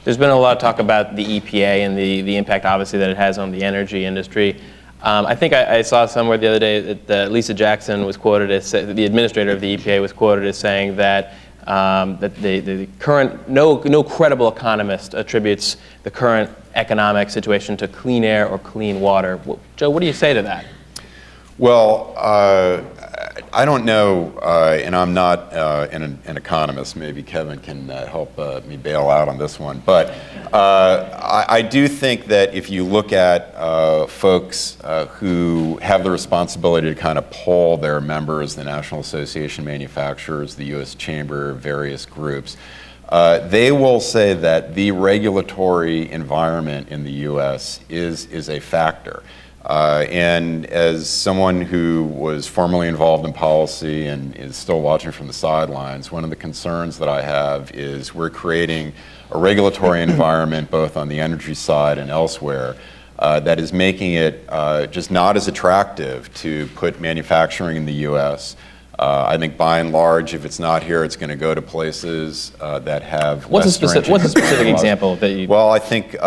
There's been a lot of talk about the EPA and the impact, obviously, that it has on the energy industry. I think I saw somewhere the other day that Lisa Jackson was quoted as, the administrator of the EPA was quoted as saying that the current, no credible economist attributes the current economic situation to clean air or clean water. Joe, what do you say to that? Well, I don't know, and I'm not an economist. Maybe Kevin can help me bail out on this one. But I do think that if you look at folks who have the responsibility to kind of poll their members, the National Association of Manufacturers, the U.S. Chamber, various groups, they will say that the regulatory environment in the U.S. is a factor. And as someone who was formerly involved in policy and is still watching from the sidelines, one of the concerns that I have is we're creating a regulatory environment both on the energy side and elsewhere that is making it just not as attractive to put manufacturing in the U.S. I think by and large, if it's not here, it's going to go to places that have What's a specific example that you... Well, I think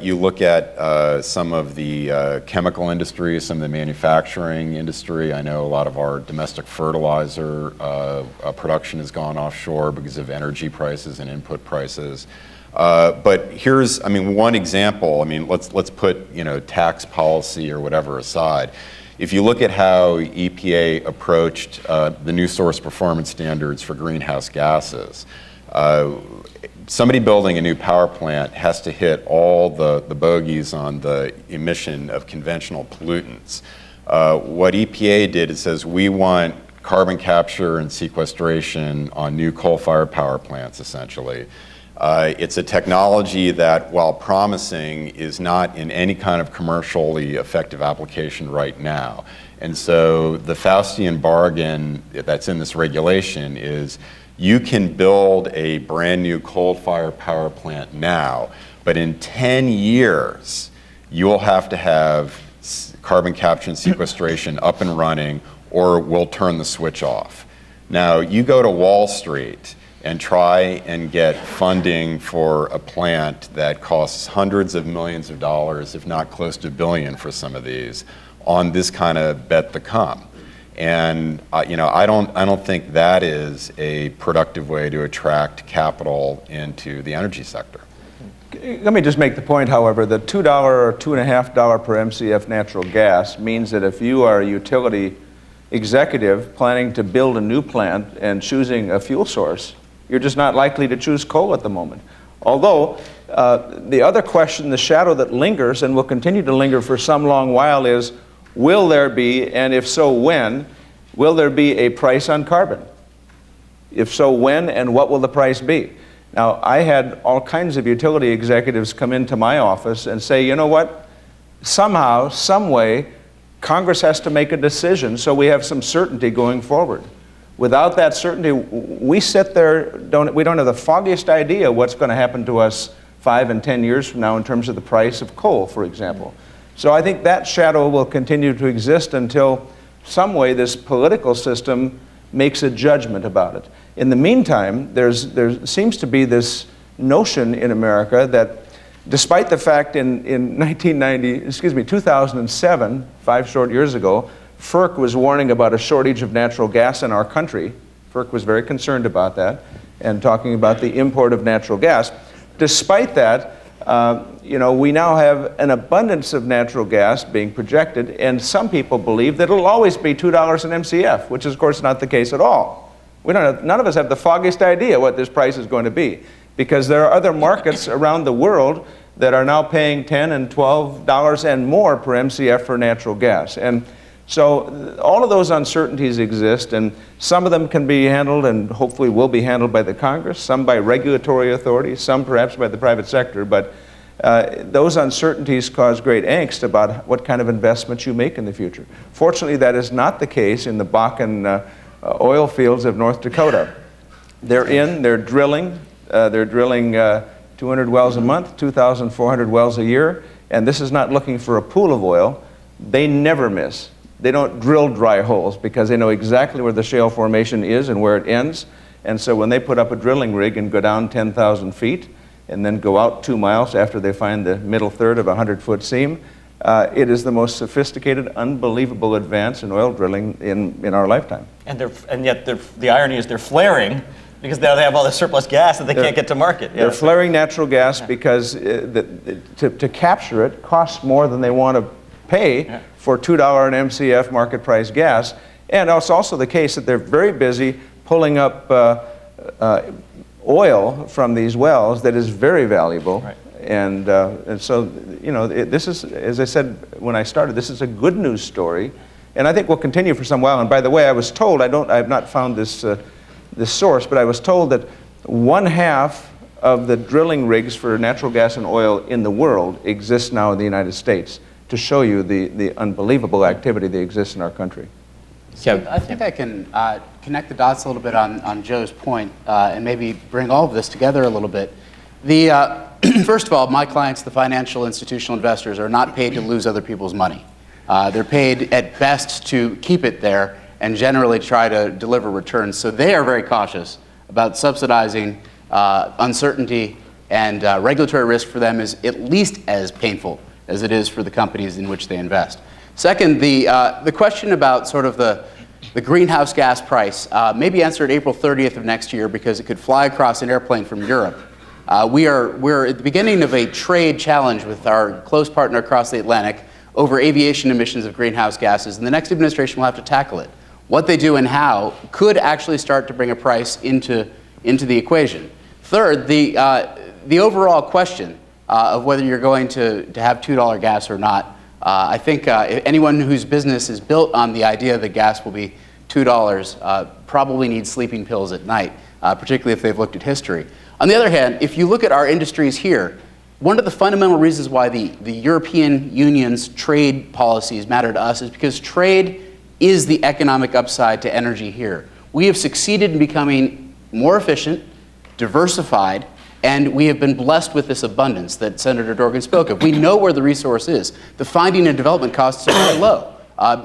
you look at some of the chemical industry, some of the manufacturing industry. I know a lot of our domestic fertilizer production has gone offshore because of energy prices and input prices. But here's, one example. Let's put, tax policy or whatever aside. If you look at how EPA approached the new source performance standards for greenhouse gases, somebody building a new power plant has to hit all the bogeys on the emission of conventional pollutants. What EPA did is says we want carbon capture and sequestration on new coal-fired power plants, essentially. It's a technology that, while promising, is not in any kind of commercially effective application right now. And so the Faustian bargain that's in this regulation is you can build a brand new coal-fired power plant now, but in 10 years, you'll have to have carbon capture and sequestration up and running, or we'll turn the switch off. Now, you go to Wall Street and try and get funding for a plant that costs hundreds of millions of dollars, if not close to $1 billion for some of these, on this kind of bet to come. And I don't think that is a productive way to attract capital into the energy sector. Let me just make the point, however, that $2 or $2.50 per MCF natural gas means that if you are a utility executive planning to build a new plant and choosing a fuel source, you're just not likely to choose coal at the moment. Although, the other question, the shadow that lingers and will continue to linger for some long while is, will there be, and if so, when, will there be a price on carbon? If so, when, and what will the price be? Now, I had all kinds of utility executives come into my office and say, you know what, somehow, some way, Congress has to make a decision so we have some certainty going forward. Without that certainty, we sit there, we don't have the foggiest idea what's going to happen to us 5 and 10 years from now in terms of the price of coal, for example. So I think that shadow will continue to exist until some way this political system makes a judgment about it. In the meantime, there seems to be this notion in America that despite the fact in 2007, 5 short years ago, FERC was warning about a shortage of natural gas in our country. FERC was very concerned about that and talking about the import of natural gas. Despite that, we now have an abundance of natural gas being projected, and some people believe that it'll always be $2 an MCF, which is, of course, not the case at all. None of us have the foggiest idea what this price is going to be, because there are other markets around the world that are now paying $10 and $12 and more per MCF for natural gas. And so all of those uncertainties exist, and some of them can be handled and hopefully will be handled by the Congress, some by regulatory authorities, some perhaps by the private sector, but those uncertainties cause great angst about what kind of investments you make in the future. Fortunately, that is not the case in the Bock oil fields of North Dakota. They're drilling 200 wells a month, 2,400 wells a year, and this is not looking for a pool of oil. They never miss. They don't drill dry holes because they know exactly where the shale formation is and where it ends. And so when they put up a drilling rig and go down 10,000 feet, and then go out 2 miles after they find the middle third of a 100-foot seam. It is the most sophisticated, unbelievable advance in oil drilling in our lifetime. And yet the irony is they're flaring because now they have all this surplus gas that they can't get to market. They're flaring natural gas because to capture it costs more than they want to pay for $2 an MCF market price gas. And it's also the case that they're very busy pulling up oil from these wells that is very valuable. Right. And so, this is, as I said when I started, this is a good news story. And I think will continue for some while. And by the way, I was told, I have not found this source, but I was told that 1/2 of the drilling rigs for natural gas and oil in the world exist now in the United States, to show you the unbelievable activity that exists in our country. So I think I can connect the dots a little bit on Joe's point and maybe bring all of this together a little bit. First of all, my clients, the financial institutional investors, are not paid to lose other people's money. They're paid at best to keep it there and generally try to deliver returns. So they are very cautious about subsidizing uncertainty, and regulatory risk for them is at least as painful as it is for the companies in which they invest. Second, the question about sort of the greenhouse gas price may be answered April 30th of next year, because it could fly across an airplane from Europe. We're at the beginning of a trade challenge with our close partner across the Atlantic over aviation emissions of greenhouse gases, and the next administration will have to tackle it. What they do and how could actually start to bring a price into the equation. Third, the overall question of whether you're going to have $2 gas or not. I think anyone whose business is built on the idea that gas will be $2 probably needs sleeping pills at night, particularly if they've looked at history. On the other hand, if you look at our industries here, one of the fundamental reasons why the European Union's trade policies matter to us is because trade is the economic upside to energy here. We have succeeded in becoming more efficient, diversified, and we have been blessed with this abundance that Senator Dorgan spoke of. We know where the resource is. The finding and development costs are very low.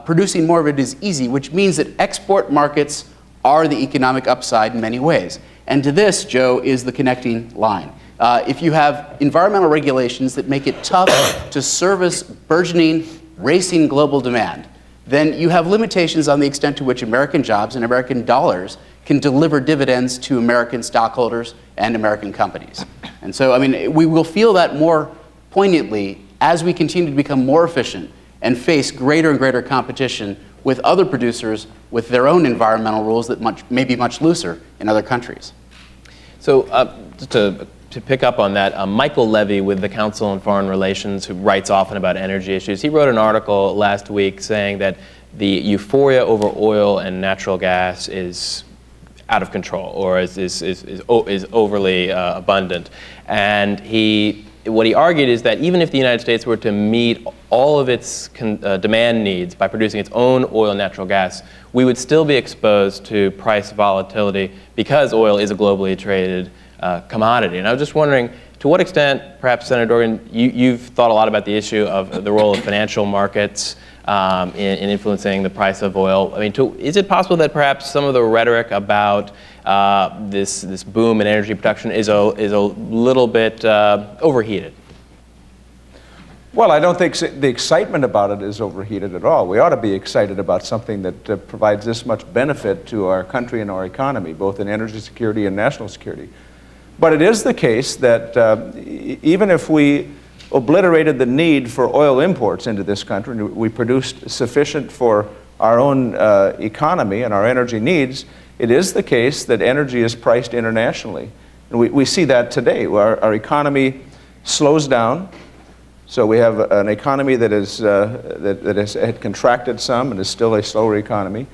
Producing more of it is easy, which means that export markets are the economic upside in many ways. And to this, Joe, is the connecting line. If you have environmental regulations that make it tough to service burgeoning, racing global demand, then you have limitations on the extent to which American jobs and American dollars can deliver dividends to American stockholders and American companies. And so, I mean, we will feel that more poignantly as we continue to become more efficient and face greater and greater competition with other producers with their own environmental rules that may be much looser in other countries. So just to pick up on that, Michael Levy with the Council on Foreign Relations, who writes often about energy issues, he wrote an article last week saying that the euphoria over oil and natural gas is out of control, or is overly abundant. And what he argued is that even if the United States were to meet all of its demand needs by producing its own oil and natural gas, we would still be exposed to price volatility because oil is a globally traded commodity. And I was just wondering, to what extent, perhaps, Senator Dorgan, you've thought a lot about the issue of the role of financial markets in influencing the price of oil. I mean, is it possible that perhaps some of the rhetoric about this boom in energy production is a little bit overheated? Well, I don't think the excitement about it is overheated at all. We ought to be excited about something that provides this much benefit to our country and our economy, both in energy security and national security. But it is the case that even if we obliterated the need for oil imports into this country, and we produced sufficient for our own economy and our energy needs, it is the case that energy is priced internationally. And we see that today. Our economy slows down. So we have an economy that had contracted some and is still a slower economy.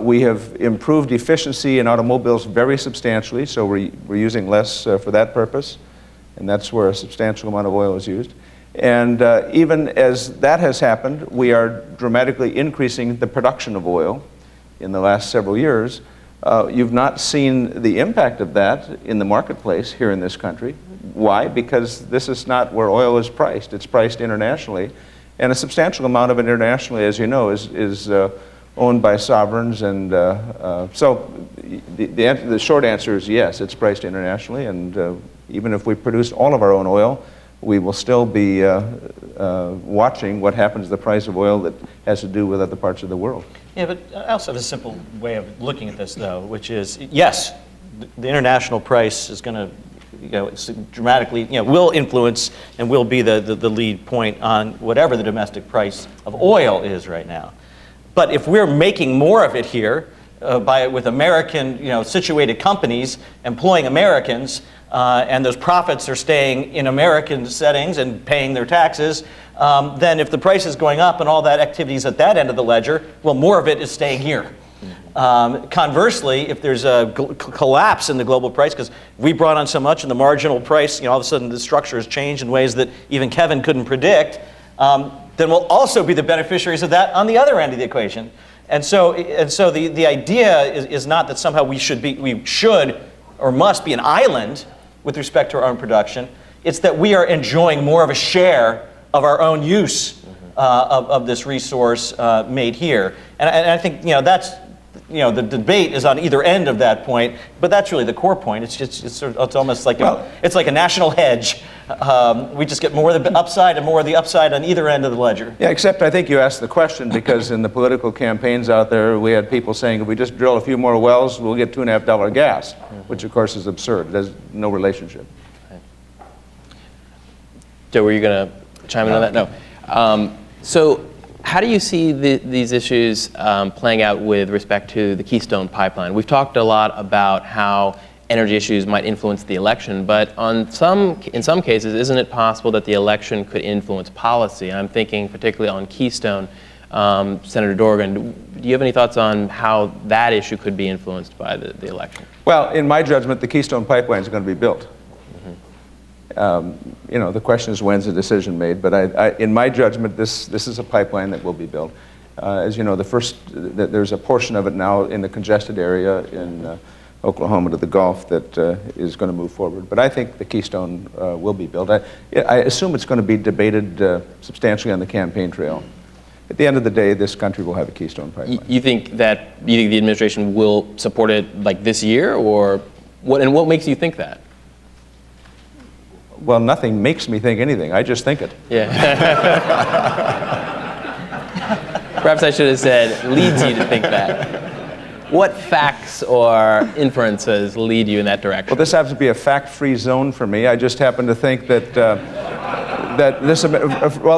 We have improved efficiency in automobiles very substantially, so we're using less for that purpose, and that's where a substantial amount of oil is used. And even as that has happened, we are dramatically increasing the production of oil in the last several years. You've not seen the impact of that in the marketplace here in this country. Why? Because this is not where oil is priced. It's priced internationally, and a substantial amount of it internationally, as you know, is owned by sovereigns. And so the short answer is yes, it's priced internationally, and Even if we produce all of our own oil, we will still be watching what happens to the price of oil that has to do with other parts of the world. Yeah, but I also have a simple way of looking at this, though, which is, yes, the international price is going to, dramatically, will influence and will be the lead point on whatever the domestic price of oil is right now. But if we're making more of it here with American, situated companies employing Americans, and those profits are staying in American settings and paying their taxes, then if the price is going up and all that activity is at that end of the ledger, well, more of it is staying here. Conversely, if there's a collapse in the global price, because we brought on so much and the marginal price, all of a sudden the structure has changed in ways that even Kevin couldn't predict, then we'll also be the beneficiaries of that on the other end of the equation. And so the idea is not that somehow we should or must be an island with respect to our own production. It's that we are enjoying more of a share of our own use of this resource made here. And I think that's the debate is on either end of that point, but that's really the core point. It's almost like it's like a national hedge. We just get more of the upside and more of the upside on either end of the ledger. Yeah, except I think you asked the question because in the political campaigns out there, we had people saying if we just drill a few more wells, we'll get $2.50 gas, which of course is absurd. There's no relationship. Joe, were you going to chime in on that? No. So how do you see these issues playing out with respect to the Keystone Pipeline? We've talked a lot about how energy issues might influence the election, but in some cases, isn't it possible that the election could influence policy? I'm thinking particularly on Keystone. Senator Dorgan, do you have any thoughts on how that issue could be influenced by the election? Well, in my judgment, the Keystone Pipeline is going to be built. The question is when's the decision made, but in my judgment, this is a pipeline that will be built. As you know, there's a portion of it now in the congested area in Oklahoma to the Gulf that is going to move forward. But I think the Keystone will be built. I assume it's going to be debated substantially on the campaign trail. At the end of the day, this country will have a Keystone Pipeline. You think the administration will support it like this year, or what? And what makes you think that? Well, nothing makes me think anything. I just think it. Yeah. Perhaps I should have said leads you to think that. What facts or inferences lead you in that direction? Well, this happens to be a fact-free zone for me. I just happen to think that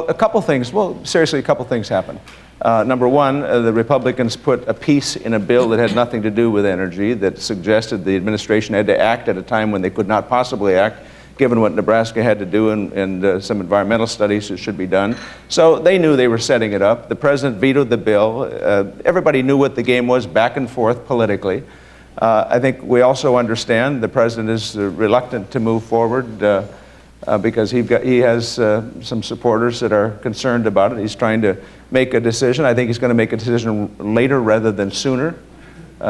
a couple things. Well, seriously, a couple things happen. Number one, the Republicans put a piece in a bill that had nothing to do with energy that suggested the administration had to act at a time when they could not possibly act, given what Nebraska had to do and some environmental studies that should be done. So they knew they were setting it up. The president vetoed the bill. Everybody knew what the game was back and forth politically. I think we also understand the president is reluctant to move forward because he has some supporters that are concerned about it. He's trying to make a decision. I think he's going to make a decision later rather than sooner.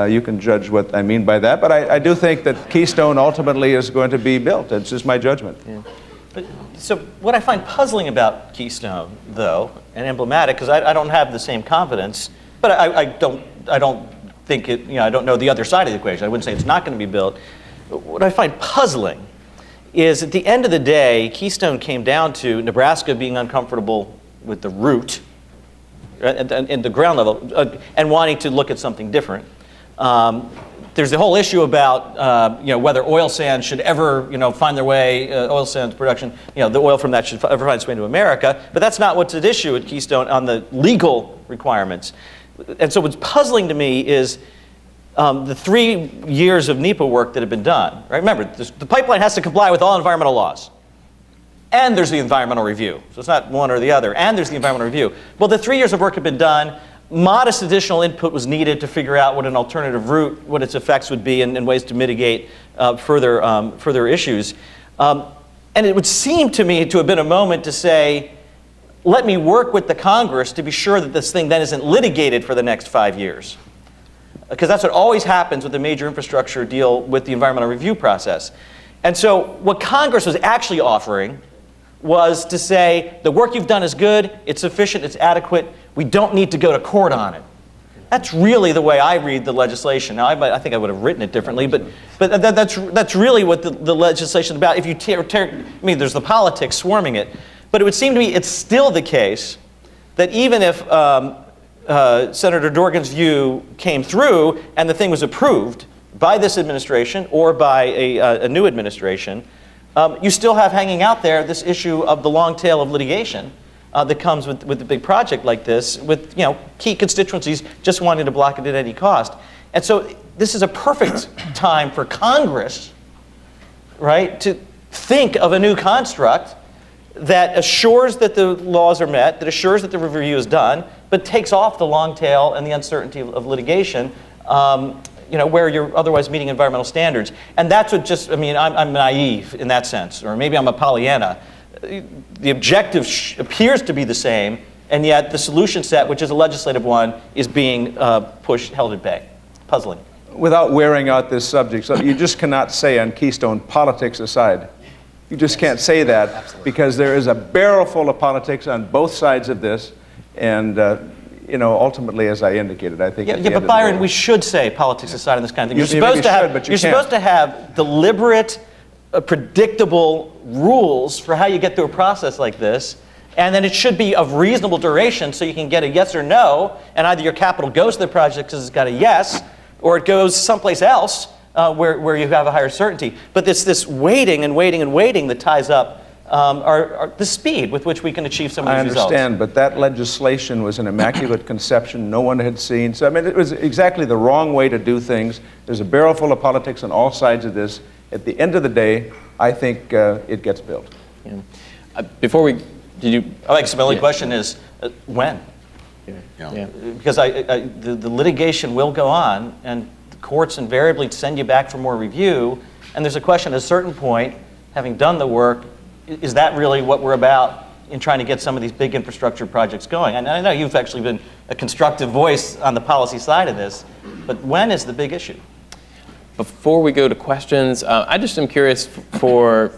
You can judge what I mean by that, but I do think that Keystone ultimately is going to be built. It's just my judgment. Yeah. But, so what I find puzzling about Keystone, though, and emblematic, because I don't have the same confidence, but I don't think it. I don't know the other side of the equation. I wouldn't say it's not going to be built. What I find puzzling is at the end of the day, Keystone came down to Nebraska being uncomfortable with the route and the ground level and wanting to look at something different. There's the whole issue about whether oil sands should ever find their way, oil sands production, the oil from that should ever find its way into America. But that's not what's at issue at Keystone on the legal requirements. And so what's puzzling to me is the 3 years of NEPA work that have been done. Right? Remember, the pipeline has to comply with all environmental laws. And there's the environmental review. So it's not one or the other. And there's the environmental review. Well, the 3 years of work have been done. Modest additional input was needed to figure out what an alternative route, what its effects would be, and ways to mitigate further issues. And it would seem to me to have been a moment to say, let me work with the Congress to be sure that this thing then isn't litigated for the next 5 years. Because that's what always happens with a major infrastructure deal with the environmental review process. And so what Congress was actually offering was to say, the work you've done is good, it's sufficient, it's adequate, we don't need to go to court on it. That's really the way I read the legislation. Now, I think I would have written it differently, but that's really what the legislation is about. If you there's the politics swarming it, but it would seem to me it's still the case that even if Senator Dorgan's view came through and the thing was approved by this administration or by a new administration, you still have hanging out there this issue of the long tail of litigation that comes with a big project like this, with key constituencies just wanting to block it at any cost. And so this is a perfect time for Congress, right, to think of a new construct that assures that the laws are met, that assures that the review is done, but takes off the long tail and the uncertainty of litigation, where you're otherwise meeting environmental standards. And that's what I'm naive in that sense, or maybe I'm a Pollyanna. The objective appears to be the same, and yet the solution set, which is a legislative one, is being held at bay. Puzzling. Without wearing out this subject, so you just cannot say on Keystone, politics aside. You just can't say that. Absolutely. Because there is a barrel full of politics on both sides of this, and ultimately, as I indicated, I think. Yeah, but Byron, we should say politics aside on this kind of thing. You're supposed to have deliberate, predictable rules for how you get through a process like this, and then it should be of reasonable duration so you can get a yes or no, and either your capital goes to the project because it's got a yes, or it goes someplace else where you have a higher certainty. But this waiting and waiting and waiting that ties up the speed with which we can achieve some of these results. I understand, but that legislation was an immaculate conception no one had seen. So, it was exactly the wrong way to do things. There's a barrel full of politics on all sides of this. At the end of the day, I think it gets built. Yeah. Before we, did you? I think the only question is when? Yeah. Because the litigation will go on, and the courts invariably send you back for more review, and there's a question at a certain point, having done the work, is that really what we're about in trying to get some of these big infrastructure projects going? And I know you've actually been a constructive voice on the policy side of this, but when is the big issue? Before we go to questions, I just am curious for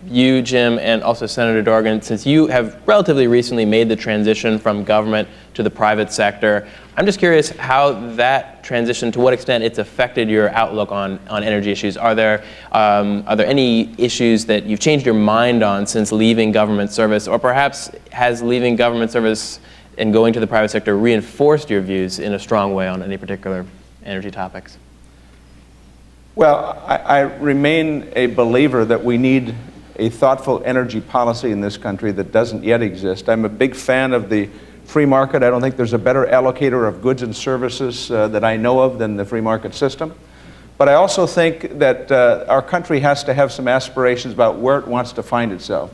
you, Jim, and also Senator Dorgan, since you have relatively recently made the transition from government to the private sector, I'm just curious how that transition, to what extent it's affected your outlook on energy issues. Are there any issues that you've changed your mind on since leaving government service, or perhaps has leaving government service and going to the private sector reinforced your views in a strong way on any particular energy topics? Well, I remain a believer that we need a thoughtful energy policy in this country that doesn't yet exist. I'm a big fan of the free market. I don't think there's a better allocator of goods and services that I know of than the free market system. But I also think that our country has to have some aspirations about where it wants to find itself.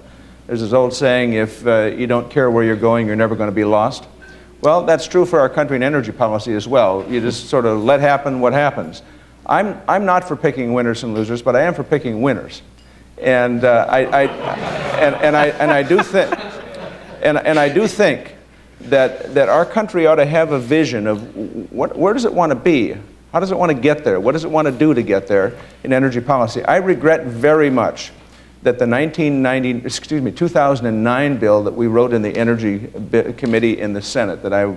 There's this old saying, if you don't care where you're going, you're never going to be lost. Well, that's true for our country and energy policy as well. You just sort of let happen what happens. I'm not for picking winners and losers, but I am for picking winners. And I do think that our country ought to have a vision of where does it want to be? How does it want to get there? What does it want to do to get there in energy policy? I regret very much that the 2009 bill that we wrote in the Energy Committee in the Senate, that I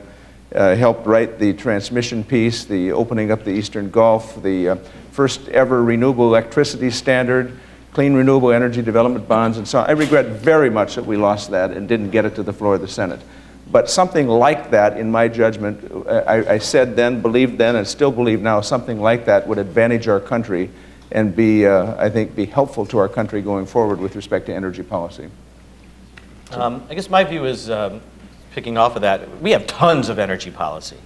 helped write the transmission piece, the opening up the Eastern Gulf, the first ever renewable electricity standard, clean renewable energy development bonds, and so on. I regret very much that we lost that and didn't get it to the floor of the Senate. But something like that, in my judgment, I said then, believed then, and still believe now, something like that would advantage our country and be, I think, be helpful to our country going forward with respect to energy policy. I guess my view is, picking off of that, we have tons of energy policy,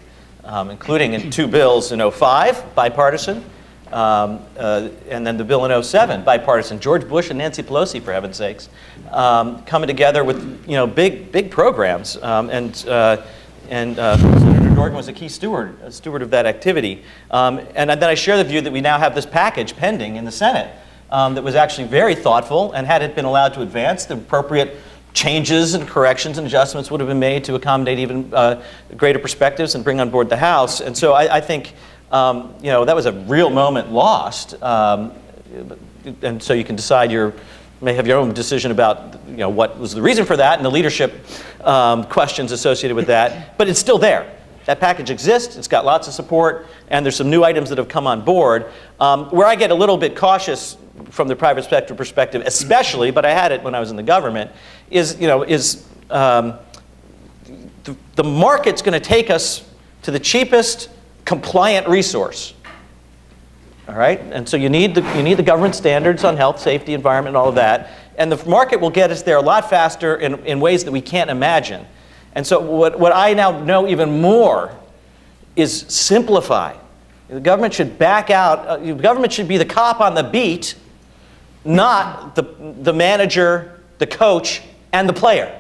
including in two bills in 2005, bipartisan, and then the bill in 2007, bipartisan. George Bush and Nancy Pelosi, for heaven's sakes, coming together with big programs, and Senator Dorgan was a key steward of that activity. And then I share the view that we now have this package pending in the Senate that was actually very thoughtful, and had it been allowed to advance, the appropriate changes and corrections and adjustments would have been made to accommodate even greater perspectives and bring on board the House. And so I think that was a real moment lost. And so you can decide may have your own decision about what was the reason for that and the leadership questions associated with that. But it's still there. That package exists, it's got lots of support, and there's some new items that have come on board. Where I get a little bit cautious from the private sector perspective, especially, but I had it when I was in the government, is the market's going to take us to the cheapest compliant resource. All right, and so you need the government standards on health, safety, environment, and all of that, and the market will get us there a lot faster in ways that we can't imagine. And so what I now know even more is simplify. The government should back out. The government should be the cop on the beat, not the manager, the coach, and the player.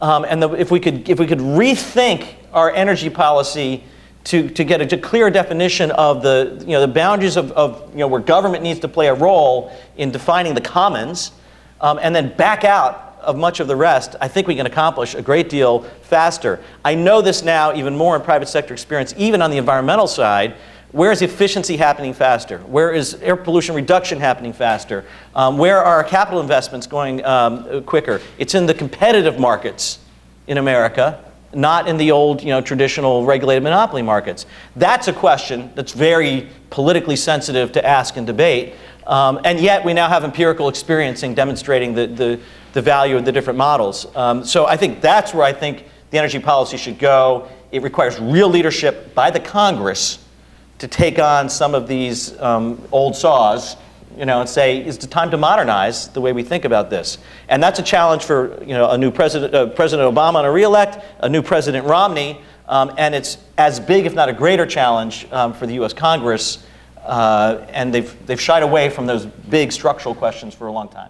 If we could rethink our energy policy to get a clear definition of the boundaries of where government needs to play a role in defining the commons, and then back out of much of the rest, I think we can accomplish a great deal faster. I know this now even more in private sector experience, even on the environmental side. Where is efficiency happening faster? Where is air pollution reduction happening faster? Where are our capital investments going quicker? It's in the competitive markets in America, not in the old, traditional regulated monopoly markets. That's a question that's very politically sensitive to ask and debate. And yet we now have empirical experiencing demonstrating the value of the different models. So I think that's where I think the energy policy should go. It requires real leadership by the Congress to take on some of these old saws, and say, is it time to modernize the way we think about this? And that's a challenge for a new President Obama on a re-elect, a new President Romney, and it's as big, if not a greater challenge for the U.S. Congress, and they've shied away from those big structural questions for a long time.